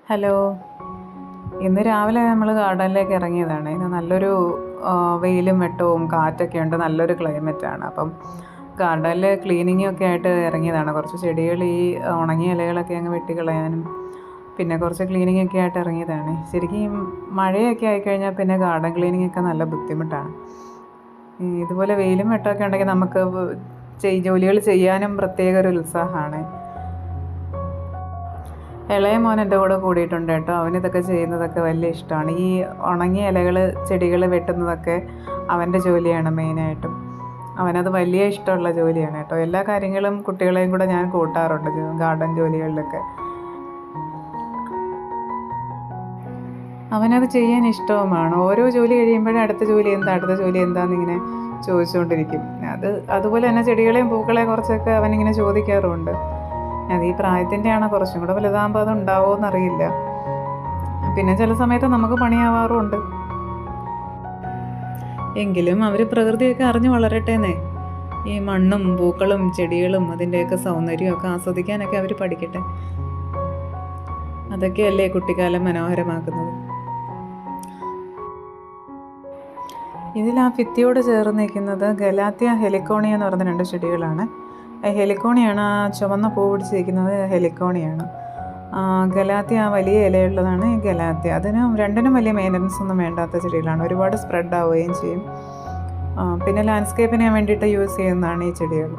Hello. ഇന്ന് രാവിലെ നമ്മൾ ഗാർഡനിലേക്ക് ഇറങ്ങിയതാണ്. ഇന്ന് നല്ലൊരു വെയിലും വെട്ടവും കാറ്റൊക്കെ ഉണ്ട്, നല്ലൊരു ക്ലൈമറ്റാണ്. അപ്പം ഗാർഡനിൽ ക്ലീനിങ്ങൊക്കെ ആയിട്ട് ഇറങ്ങിയതാണ്. കുറച്ച് ചെടികൾ ഈ ഉണങ്ങിയ ഇലകളൊക്കെ അങ്ങ് വെട്ടിക്കളയാനും പിന്നെ കുറച്ച് ക്ലീനിങ്ങൊക്കെ ആയിട്ട് ഇറങ്ങിയതാണ്. ശരിക്കും ഈ മഴയൊക്കെ ആയിക്കഴിഞ്ഞാൽ പിന്നെ ഗാർഡൻ ക്ലീനിങ്ങൊക്കെ നല്ല ബുദ്ധിമുട്ടാണ്. ഇതുപോലെ വെയിലും വെട്ടമൊക്കെ ഉണ്ടെങ്കിൽ നമുക്ക് ജോലികൾ ചെയ്യാനും പ്രത്യേക ഒരു ഉത്സാഹമാണ്. ഇളയ മോൻ എൻ്റെ കൂടെ കൂടിയിട്ടുണ്ട് കേട്ടോ. അവനിതൊക്കെ ചെയ്യുന്നതൊക്കെ വലിയ ഇഷ്ടമാണ്. ഈ ഉണങ്ങിയ ഇലകൾ ചെടികൾ വെട്ടുന്നതൊക്കെ അവൻ്റെ ജോലിയാണ് മെയിനായിട്ടും. അവനത് വലിയ ഇഷ്ടമുള്ള ജോലിയാണ് കേട്ടോ. എല്ലാ കാര്യങ്ങളും കുട്ടികളെയും കൂടെ ഞാൻ കൂട്ടാറുണ്ട് ഗാർഡൻ ജോലികളിലൊക്കെ. അവനത് ചെയ്യാൻ ഇഷ്ടവുമാണ്. ഓരോ ജോലി കഴിയുമ്പോഴും അടുത്ത ജോലി എന്താണെന്നിങ്ങനെ ചോദിച്ചുകൊണ്ടിരിക്കും. അതുപോലെ തന്നെ ചെടികളെയും പൂക്കളെയും കുറച്ചൊക്കെ അവനിങ്ങനെ ചോദിക്കാറുമുണ്ട്. അത് ഈ പ്രായത്തിൻ്റെ ആണോ, കുറച്ചും കൂടെ വലുതാകുമ്പോൾ അത് ഉണ്ടാവുമോ എന്നറിയില്ല. പിന്നെ ചില സമയത്ത് നമുക്ക് പണിയാവാറുമുണ്ട്. എങ്കിലും അവർ പ്രകൃതിയൊക്കെ അറിഞ്ഞ് വളരട്ടേന്നേ. ഈ മണ്ണും പൂക്കളും ചെടികളും അതിൻ്റെയൊക്കെ സൗന്ദര്യമൊക്കെ ആസ്വദിക്കാനൊക്കെ അവർ പഠിക്കട്ടെ. അതൊക്കെയല്ലേ കുട്ടിക്കാലം മനോഹരമാക്കുന്നത്. ഇതിൽ ആ ഭിത്തിയോട് ചേർന്ന് നിൽക്കുന്നത് ഗലാത്തിയ ഹെലിക്കോണിയ എന്ന് പറയുന്ന 2 ചെടികളാണ്. ഹെലിക്കോണിയാണ്, ആ ചുവന്ന പൂ പിടിച്ചിരിക്കുന്നത് ഹെലിക്കോണിയാണ്. ഗലാത്തിയ ആ വലിയ ഇലയുള്ളതാണ് ഈ ഗലാത്തിയ. രണ്ടിനും വലിയ മെയിൻ്റനൻസ് ഒന്നും വേണ്ടാത്ത ചെടികളാണ്. ഒരുപാട് സ്പ്രെഡ് ആവുകയും ചെയ്യും. പിന്നെ ലാൻഡ്സ്കേപ്പിന് വേണ്ടിയിട്ട് യൂസ് ചെയ്യുന്നതാണ് ഈ ചെടികൾ.